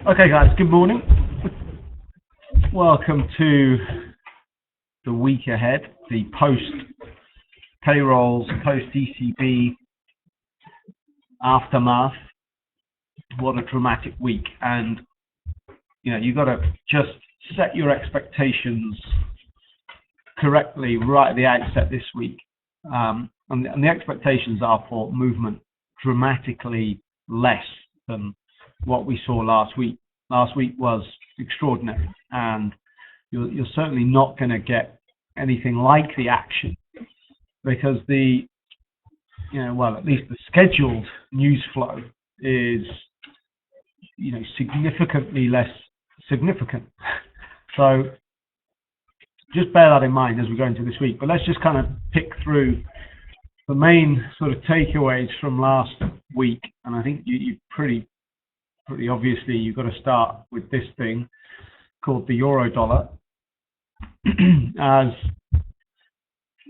Okay, guys, good morning. Welcome to the week ahead, the post-payrolls, post-ECB aftermath. What a dramatic week. And, you've got to just set your expectations correctly right at the outset this week. And the expectations are for movement dramatically less than what we saw last week. Last week was extraordinary, and you're certainly not going to get anything like the action because at least the scheduled news flow is, significantly less significant. So just bear that in mind as we go into this week. But let's just kind of pick through the main sort of takeaways from last week. And I think you pretty obviously you've got to start with this thing called the euro dollar. As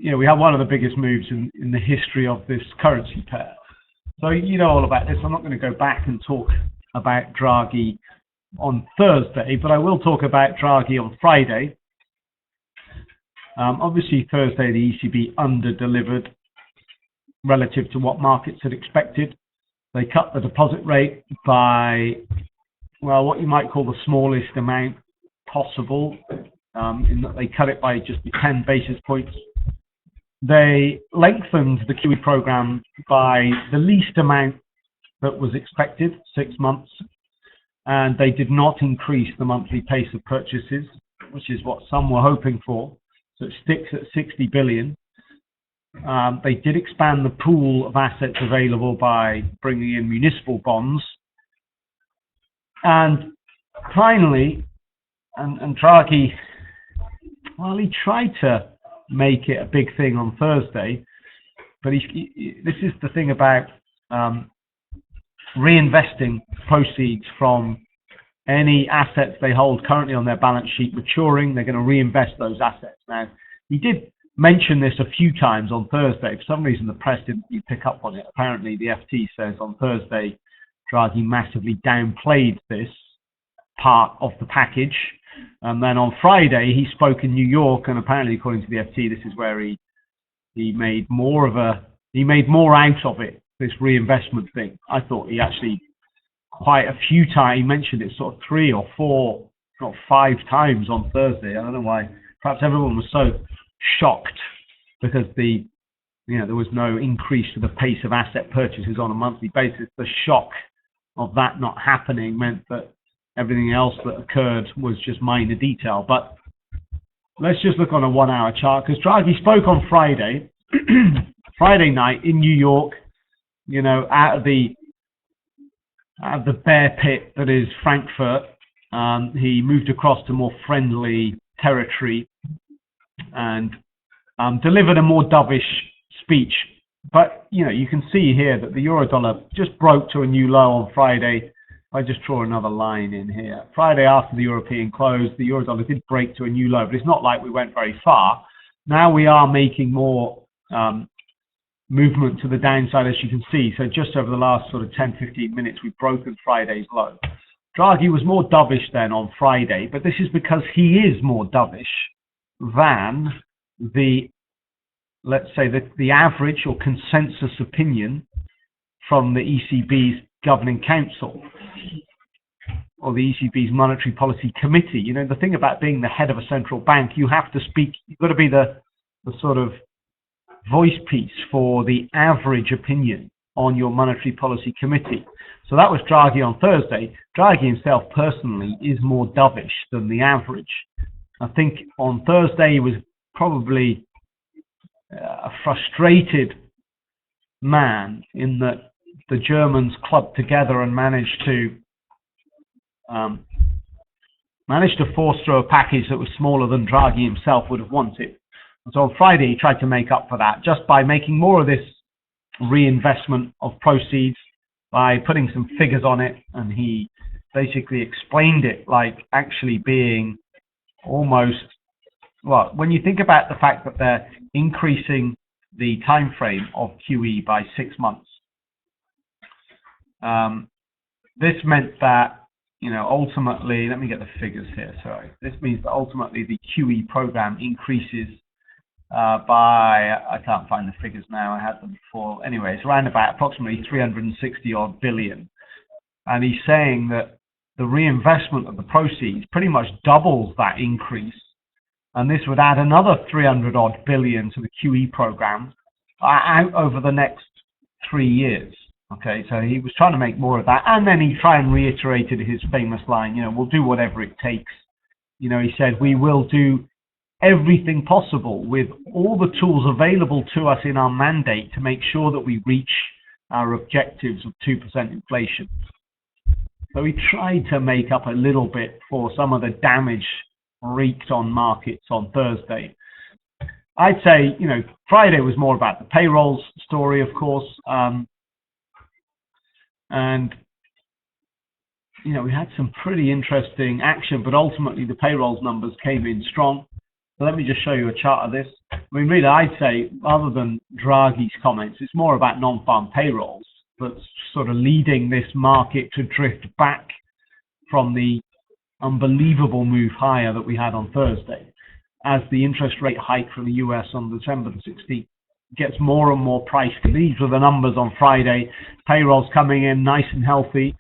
we have one of the biggest moves in the history of this currency pair. So all about this. I'm not going to go back and talk about Draghi on Thursday, but I will talk about Draghi on Friday. Obviously, Thursday, the ECB under-delivered relative to what markets had expected. They cut the deposit rate by, what you might call the smallest amount possible, in that they cut it by just 10 basis points. They lengthened the QE program by the least amount that was expected, 6 months, and they did not increase the monthly pace of purchases, which is what some were hoping for. So it sticks at 60 billion. They did expand the pool of assets available by bringing in municipal bonds. And finally, and Draghi, he tried to make it a big thing on Thursday, but this is the thing about reinvesting proceeds from any assets they hold currently on their balance sheet maturing. They're going to reinvest those assets. Now, he did mention this a few times on Thursday. For some reason, the press didn't pick up on it. Apparently, the FT says on Thursday, Draghi massively downplayed this part of the package. And then on Friday, he spoke in New York, and apparently, according to the FT, this is where he made more out of it, this reinvestment thing. I thought he actually quite a few times, he mentioned it sort of 3 or 4, not 5 times on Thursday. I don't know why. Perhaps everyone was so shocked because there was no increase to the pace of asset purchases on a monthly basis. The shock of that not happening meant that everything else that occurred was just minor detail. But let's just look on a 1-hour chart, because Draghi spoke on Friday, Friday night in New York, out of the bear pit that is Frankfurt. He moved across to more friendly territory and delivered a more dovish speech. But, you can see here that the euro dollar just broke to a new low on Friday. I just draw another line in here. Friday after the European close, the euro dollar did break to a new low, but it's not like we went very far. Now we are making more movement to the downside, as you can see. So just over the last sort of 10-15 minutes, we've broken Friday's low. Draghi was more dovish then on Friday, but this is because he is more dovish than let's say the average or consensus opinion from the ECB's governing council or the ECB's monetary policy committee. The thing about being the head of a central bank, you have to speak, you've got to be the sort of voice piece for the average opinion on your monetary policy committee. So that was Draghi on Thursday. Draghi himself personally is more dovish than the average. I think on Thursday he was probably a frustrated man in that the Germans clubbed together and managed to force through a package that was smaller than Draghi himself would have wanted. And so on Friday, he tried to make up for that just by making more of this reinvestment of proceeds, by putting some figures on it. And he basically explained it like actually being almost, when you think about the fact that they're increasing the time frame of QE by 6 months, this meant that ultimately, let me get the figures here. Sorry, this means that ultimately the QE program increases by, I can't find the figures now, I had them before. Anyway, it's around about approximately 360 odd billion. And he's saying that the reinvestment of the proceeds pretty much doubles that increase. And this would add another 300 odd billion to the QE program out over the next 3 years. Okay, so he was trying to make more of that. And then he tried and reiterated his famous line, we'll do whatever it takes. He said, we will do everything possible with all the tools available to us in our mandate to make sure that we reach our objectives of 2% inflation. So he tried to make up a little bit for some of the damage wreaked on markets on Thursday. I'd say, Friday was more about the payrolls story, of course. And, we had some pretty interesting action, but ultimately the payrolls numbers came in strong. So let me just show you a chart of this. I mean, really, I'd say, other than Draghi's comments, it's more about non-farm payrolls that's sort of leading this market to drift back from the unbelievable move higher that we had on Thursday, as the interest rate hike from the US on December the 16th gets more and more priced. These were the numbers on Friday. Payrolls coming in nice and healthy,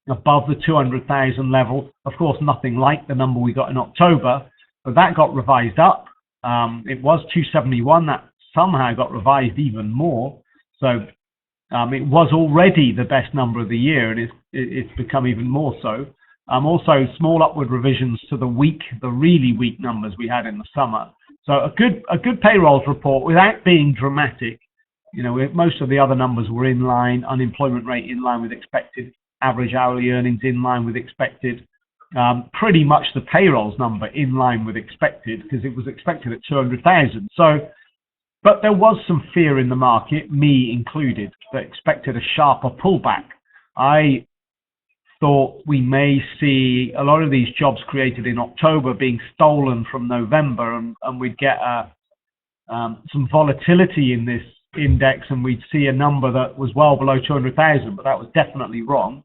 above the 200,000 level. Of course, nothing like the number we got in October, but that got revised up. It was 271. That somehow got revised even more. So it was already the best number of the year, and it's become even more so. Also, small upward revisions to the really weak numbers we had in the summer. So a good payrolls report without being dramatic. Most of the other numbers were in line. Unemployment rate in line with expected. Average hourly earnings in line with expected. Pretty much the payrolls number in line with expected, because it was expected at 200,000. So, but there was some fear in the market, me included, that expected a sharper pullback. I thought we may see a lot of these jobs created in October being stolen from November, and we'd get some volatility in this index, and we'd see a number that was well below 200,000, but that was definitely wrong.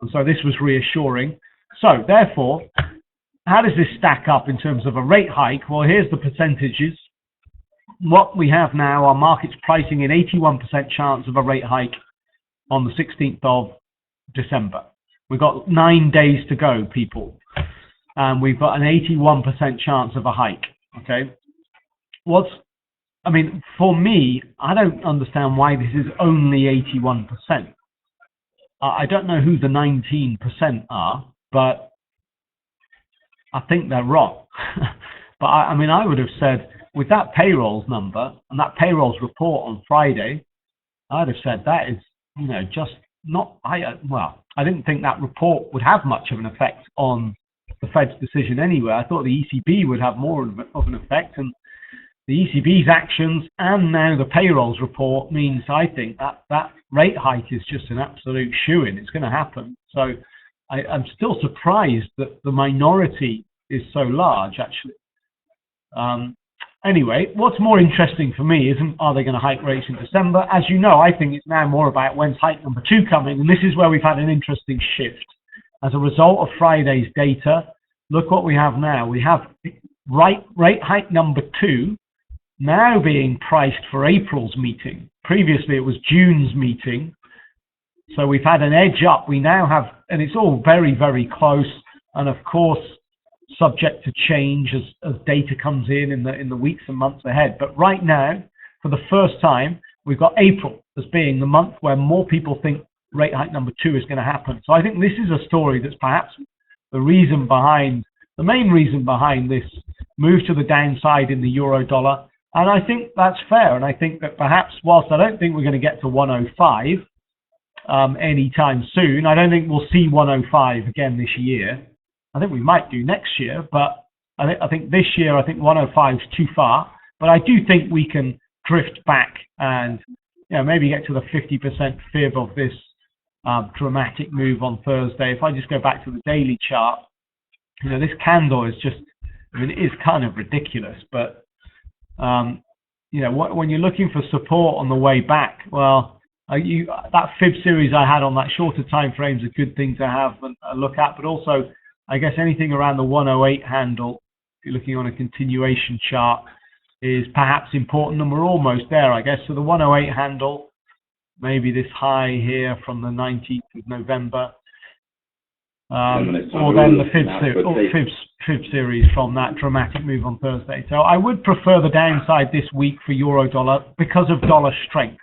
And so this was reassuring. So therefore, how does this stack up in terms of a rate hike? Well, here's the percentages. What we have now, our market's pricing in 81% chance of a rate hike on the 16th of December. We've got 9 days to go, people. And we've got an 81% chance of a hike, okay? For me, I don't understand why this is only 81%. I don't know who the 19% are, but I think they're wrong. But I would have said, with that payrolls number and that payrolls report on Friday, I'd have said that is, just not, I didn't think that report would have much of an effect on the Fed's decision anyway. I thought the ECB would have more of an effect, and the ECB's actions and now the payrolls report means I think that rate hike is just an absolute shoo-in. It's going to happen. So I'm still surprised that the minority is so large, actually. Anyway, what's more interesting for me isn't are they going to hike rates in December? As you know, I think it's now more about when's hike number 2 coming, and this is where we've had an interesting shift. As a result of Friday's data, look what we have now. We have rate hike number 2 now being priced for April's meeting. Previously, it was June's meeting. So we've had an edge up. We now have, and it's all very, very close, and of course, subject to change as data comes in the weeks and months ahead. But right now, for the first time, we've got April as being the month where more people think rate hike number 2 is going to happen. So I think this is a story that's perhaps the main reason behind this move to the downside in the euro dollar. And I think that's fair. And I think that perhaps, whilst I don't think we're going to get to 105 anytime soon, I don't think we'll see 105 again this year. I think we might do next year, but I think this year, I think 105 is too far. But I do think we can drift back and maybe get to the 50% fib of this dramatic move on Thursday. If I just go back to the daily chart, this candle is just, it is kind of ridiculous. But when you're looking for support on the way back, well, that fib series I had on that shorter time frame is a good thing to have a look at, but also I guess anything around the 108 handle, if you're looking on a continuation chart, is perhaps important, and we're almost there, I guess. So the 108 handle, maybe this high here from the 19th of November, or then the fib series from that dramatic move on Thursday. So I would prefer the downside this week for euro dollar because of dollar strength.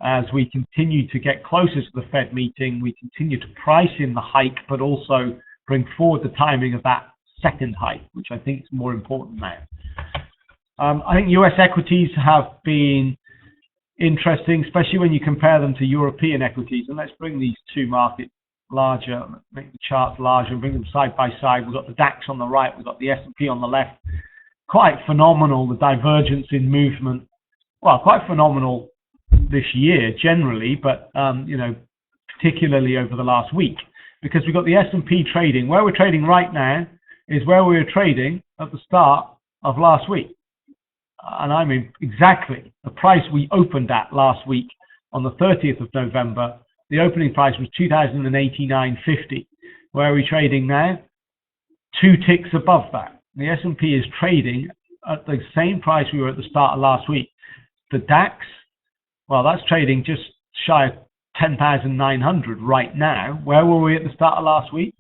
As we continue to get closer to the Fed meeting, we continue to price in the hike, but also bring forward the timing of that second hike, which I think is more important now. I think US equities have been interesting, especially when you compare them to European equities. And let's bring these two markets larger, make the charts larger and bring them side by side. We've got the DAX on the right, we've got the S&P on the left. Quite phenomenal, the divergence in movement. Well, quite phenomenal this year generally, but particularly over the last week, because we've got the S&P trading. Where we're trading right now is where we were trading at the start of last week. And I mean exactly the price we opened at last week on the 30th of November. The opening price was 2,089.50. Where are we trading now? 2 ticks above that. The S&P is trading at the same price we were at the start of last week. The DAX, well, that's trading just shy of 10,900 right now. Where were we at the start of last week?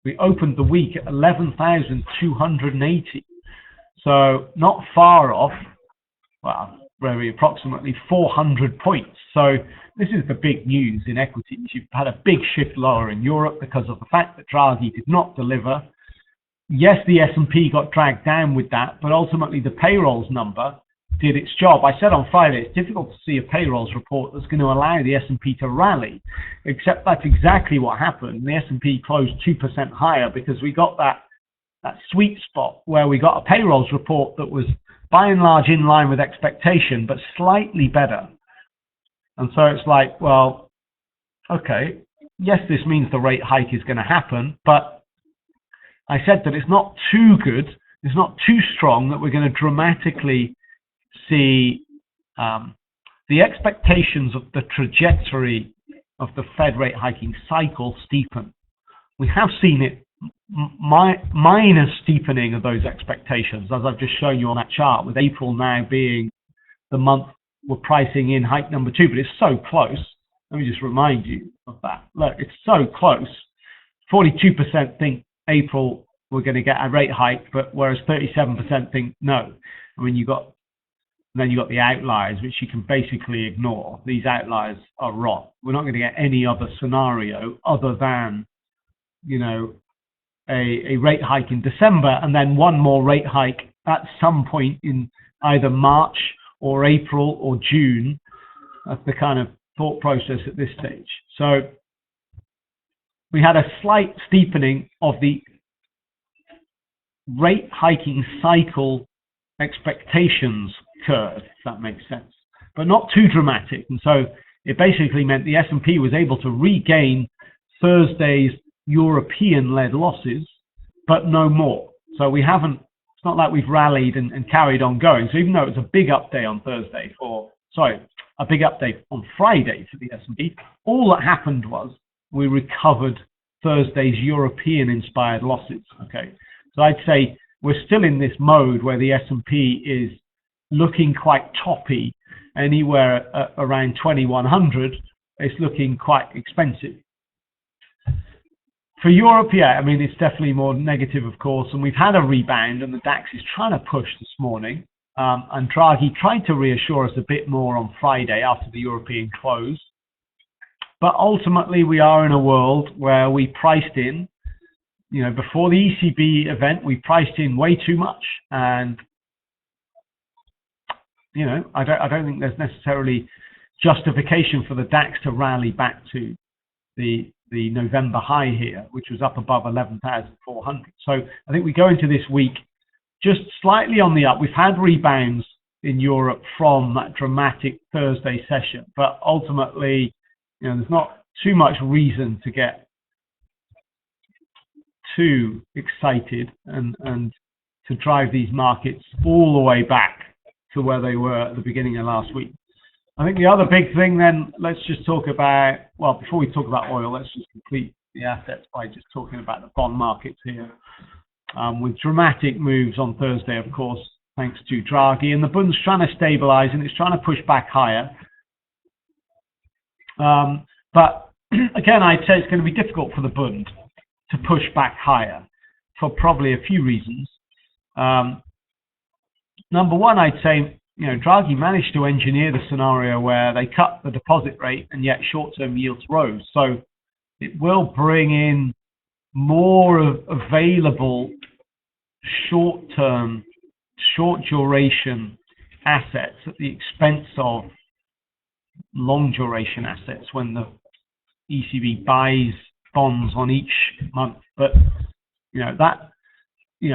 We opened the week at 11,280. So not far off, well, very approximately 400 points. So this is the big news in equities. You've had a big shift lower in Europe because of the fact that Draghi did not deliver. Yes, the S&P got dragged down with that, but ultimately the payrolls number did its job. I said on Friday, it's difficult to see a payrolls report that's going to allow the S&P to rally, except that's exactly what happened. The S&P closed 2% higher because we got that sweet spot where we got a payrolls report that was by and large in line with expectation, but slightly better. And so it's like, well, okay, yes, this means the rate hike is going to happen, but I said that it's not too good, it's not too strong that we're going to dramatically see the expectations of the trajectory of the Fed rate hiking cycle steepen. We have seen it minor steepening of those expectations, as I've just shown you on that chart, with April now being the month we're pricing in hike number 2, but it's so close. Let me just remind you of that. Look, it's so close. 42% think April we're going to get a rate hike, but whereas 37% think no. I mean, then you got the outliers, which you can basically ignore. These outliers are wrong. We're not going to get any other scenario other than, a rate hike in December and then one more rate hike at some point in either March or April or June. That's the kind of thought process at this stage. So we had a slight steepening of the rate hiking cycle expectations curve, if that makes sense, but not too dramatic. And so it basically meant the S&P was able to regain Thursday's European-led losses, but no more. So we haven't, it's not like we've rallied and carried on going. So even though it was a big update on a big update on Friday for the S&P, all that happened was we recovered Thursday's European-inspired losses. Okay, so I'd say we're still in this mode where the S&P is looking quite toppy. Anywhere around 2100, it's looking quite expensive. For Europe, yeah, I mean, it's definitely more negative, of course, and we've had a rebound, and the DAX is trying to push this morning. And Draghi tried to reassure us a bit more on Friday after the European close. But ultimately, we are in a world where we priced in, before the ECB event, we priced in way too much. And, I don't think there's necessarily justification for the DAX to rally back to the November high here, which was up above 11,400. So I think we go into this week just slightly on the up. We've had rebounds in Europe from that dramatic Thursday session, but ultimately, there's not too much reason to get too excited and to drive these markets all the way back to where they were at the beginning of last week. I think the other big thing then, let's just talk about, well, before we talk about oil, let's just complete the assets by just talking about the bond markets here. With dramatic moves on Thursday, of course, thanks to Draghi, and the Bund's trying to stabilize and it's trying to push back higher. But again, I'd say it's going to be difficult for the Bund to push back higher for probably a few reasons. Number one, I'd say, Draghi managed to engineer the scenario where they cut the deposit rate and yet short-term yields rose. So it will bring in more of available short-term, short-duration assets at the expense of long-duration assets when the ECB buys bonds on each month. But the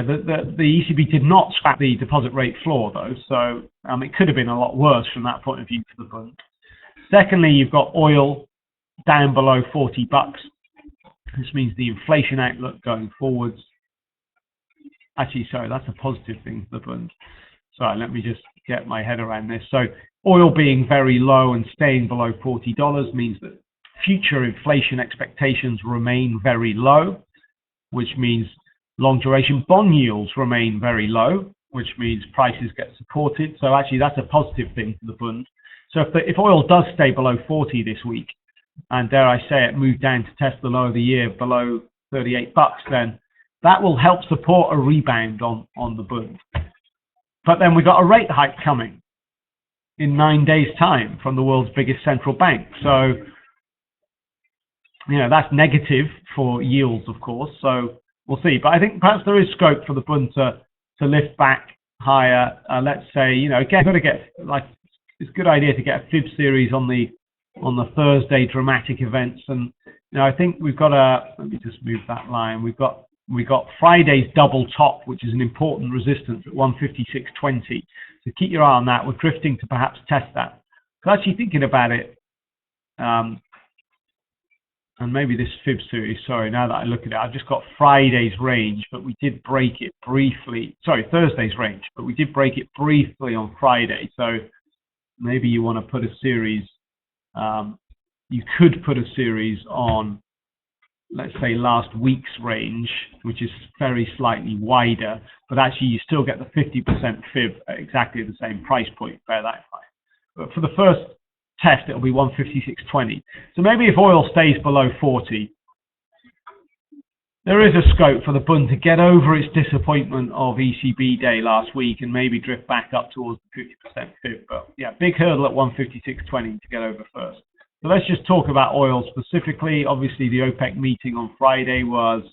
ECB did not scrap the deposit rate floor though, so it could have been a lot worse from that point of view for the Bund. Secondly, you've got oil down below $40. This means the inflation outlook going forwards. Actually, sorry, that's a positive thing for the Bund. Sorry, let me just get my head around this. So oil being very low and staying below $40 means that future inflation expectations remain very low, which means long duration bond yields remain very low, which means prices get supported. So actually that's a positive thing for the Bund. So if oil does stay below 40 this week, and dare I say it, move down to test the low of the year below $38, then that will help support a rebound on the Bund. But then we've got a rate hike coming in 9 days' time from the world's biggest central bank. So, that's negative for yields, of course. So we'll see. But I think perhaps there is scope for the Bund to lift back higher. Let's say, again, got to get it's a good idea to get a fib series on the Thursday dramatic events. And I think we've got let me just move that line. We got Friday's double top, which is an important resistance at 156.20. So keep your eye on that. We're drifting to perhaps test that. So actually thinking about it, and maybe this fib series, sorry, now that I look at it, I've just got Friday's range, but we did break it briefly. Sorry, Thursday's range, but we did break it briefly on Friday. So maybe you want to put a series, you could put a series on, let's say, last week's range, which is very slightly wider, but actually you still get the 50% fib at exactly the same price point. Bear that in mind. But for the first test, it'll be 156.20. So maybe if oil stays below 40, there is a scope for the Bund to get over its disappointment of ECB day last week and maybe drift back up towards the 50% fib. But yeah, big hurdle at 156.20 to get over first. So let's just talk about oil specifically. Obviously, the OPEC meeting on Friday was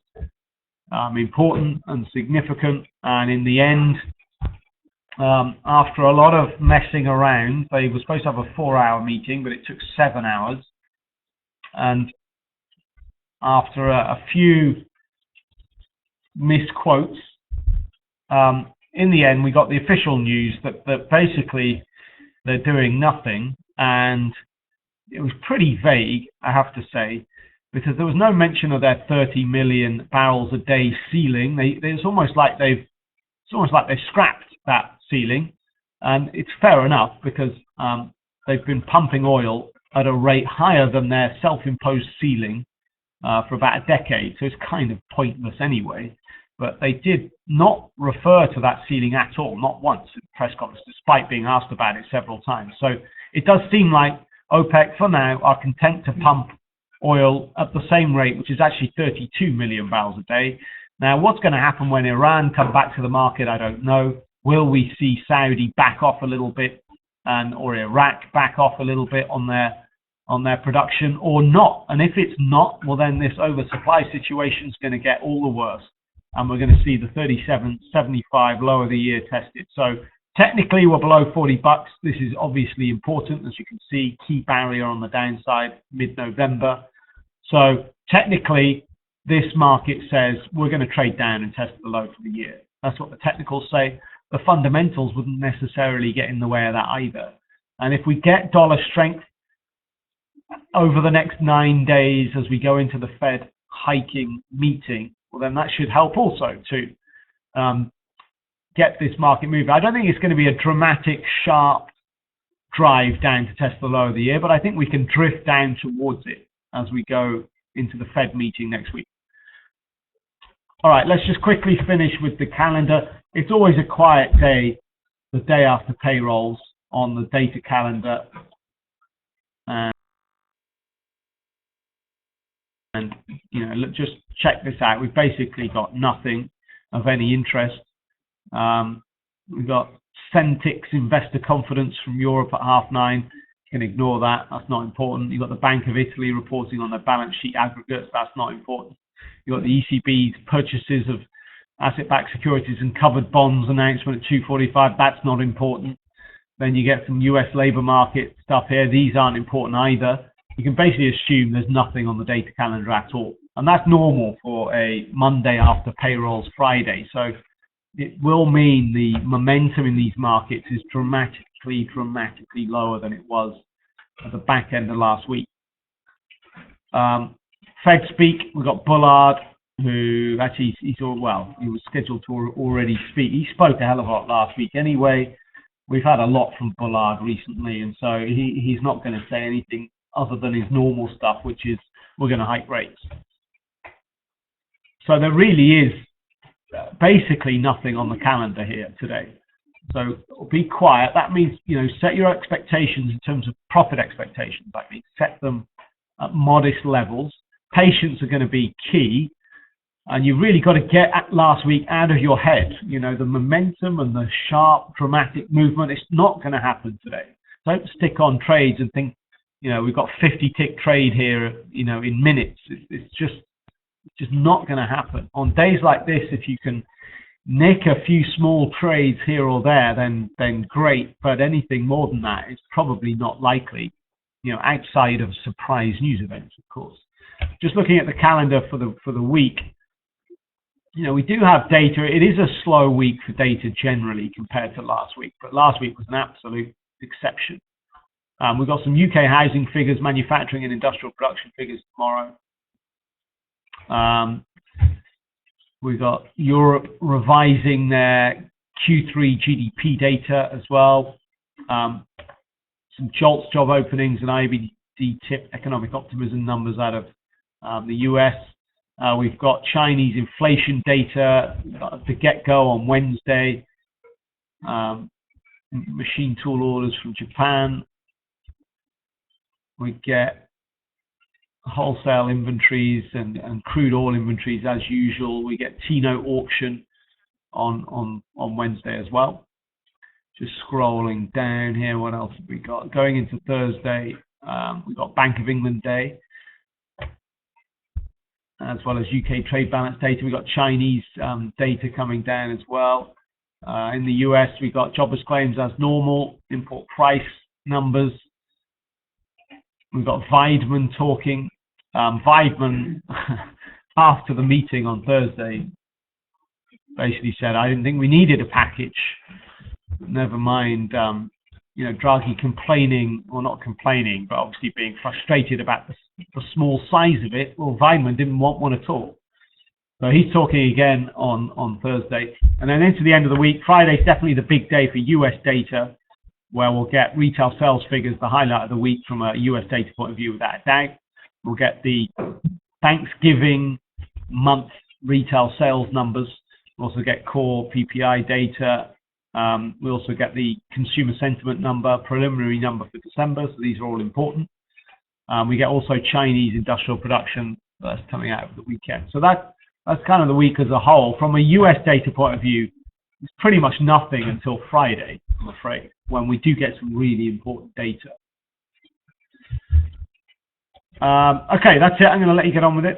important and significant. And in the end, after a lot of messing around, they were supposed to have a 4-hour meeting, but it took 7 hours. And after a few misquotes, in the end, we got the official news that basically they're doing nothing. And it was pretty vague, I have to say, because there was no mention of their 30 million barrels a day ceiling. It's almost like they've scrapped that ceiling, and it's fair enough because they've been pumping oil at a rate higher than their self-imposed ceiling for about a decade, so it's kind of pointless anyway. But they did not refer to that ceiling at all, not once in the press conference, despite being asked about it several times. So it does seem like OPEC, for now, are content to pump oil at the same rate, which is actually 32 million barrels a day. Now, what's going to happen when Iran come back to the market, I don't know. Will we see Saudi back off a little bit or Iraq back off a little bit on their production or not? And if it's not, well, then this oversupply situation is going to get all the worse. And we're going to see the 37.75 low of the year tested. So technically, we're below $40. This is obviously important. As you can see, key barrier on the downside, mid-November. So technically, this market says we're going to trade down and test the low for the year. That's what the technicals say. The fundamentals wouldn't necessarily get in the way of that either. And if we get dollar strength over the next 9 days as we go into the Fed hiking meeting, well, then that should help also to get this market moving. I don't think it's going to be a dramatic, sharp drive down to test the low of the year, but I think we can drift down towards it as we go into the Fed meeting next week. All right, let's just quickly finish with the calendar. It's always a quiet day, the day after payrolls on the data calendar. And you know, just check this out. We've basically got nothing of any interest. We've got Centix investor confidence from Europe at 9:30. You can ignore that. That's not important. You've got the Bank of Italy reporting on their balance sheet aggregates. That's not important. You've got the ECB's purchases of asset-backed securities and covered bonds announcement at 2:45. That's not important. Then you get some US labor market stuff here. These aren't important either. You can basically assume there's nothing on the data calendar at all. And that's normal for a Monday after payrolls Friday. So it will mean the momentum in these markets is dramatically lower than it was at the back end of last week. Fed speak, we've got Bullard, who actually, he was scheduled to already speak. He spoke a hell of a lot last week anyway. We've had a lot from Bullard recently, and so he's not going to say anything other than his normal stuff, which is we're going to hike rates. So there really is basically nothing on the calendar here today. So be quiet. That means, you know, set your expectations in terms of profit expectations. That means set them at modest levels. Patience are going to be key. And you've really got to get last week out of your head. You know, the momentum and the sharp, dramatic movement, it's not going to happen today. Don't stick on trades and think, you know, we've got 50 tick trade here, you know, in minutes. It's just not going to happen. On days like this, if you can nick a few small trades here or there, then great. But anything more than that is probably not likely, you know, outside of surprise news events, of course. Just looking at the calendar for the week, you know, we do have data. It is a slow week for data generally compared to last week, but last week was an absolute exception. We've got some UK housing figures, manufacturing and industrial production figures tomorrow. We've got Europe revising their Q3 GDP data as well. Some JOLTS job openings and IBD tip economic optimism numbers out of the US. We've got Chinese inflation data at the get-go on Wednesday. Machine tool orders from Japan. We get wholesale inventories and crude oil inventories as usual. We get T-note auction on Wednesday as well. Just scrolling down here, what else have we got? Going into Thursday, we've got Bank of England Day, as well as UK trade balance data. We've got Chinese data coming down as well. In the US, we've got jobless claims as normal, import price numbers. We've got Weidman talking. Weidman, after the meeting on Thursday, basically said, I didn't think we needed a package. Never mind, you know, Draghi complaining, or not complaining, but obviously being frustrated about the small size of it. Well, Weidman didn't want one at all. So he's talking again on Thursday. And then into the end of the week, Friday's definitely the big day for US data, where we'll get retail sales figures, the highlight of the week from a US data point of view, without a doubt. We'll get the Thanksgiving month retail sales numbers. We'll also get core PPI data. We also get the consumer sentiment number, preliminary number for December, so these are all important. We get also Chinese industrial production that's coming out over the weekend. So that's kind of the week as a whole. From a US data point of view, it's pretty much nothing until Friday, I'm afraid, when we do get some really important data. Okay, that's it. I'm going to let you get on with it.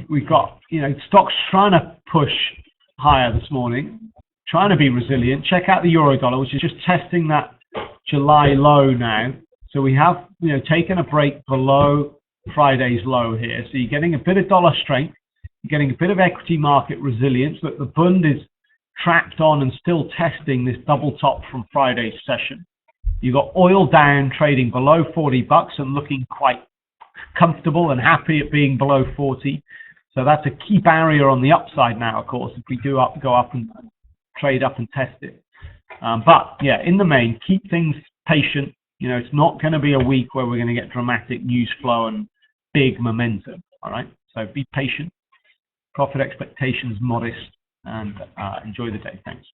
We've got, you know, stocks trying to push higher this morning, trying to be resilient. Check out the euro dollar, which is just testing that July low now. So we have, you know, taken a break below Friday's low here. So you're getting a bit of dollar strength. You're getting a bit of equity market resilience, but the Bund is tracked on and still testing this double top from Friday's session. You've got oil down, trading below $40 and looking quite comfortable and happy at being below 40. So that's a key barrier on the upside now, of course, if we do go up and trade up and test it. But yeah, in the main, keep things patient. It's not going to be a week where we're going to get dramatic news flow and big momentum. All right. So be patient, profit expectations modest, and enjoy the day. Thanks.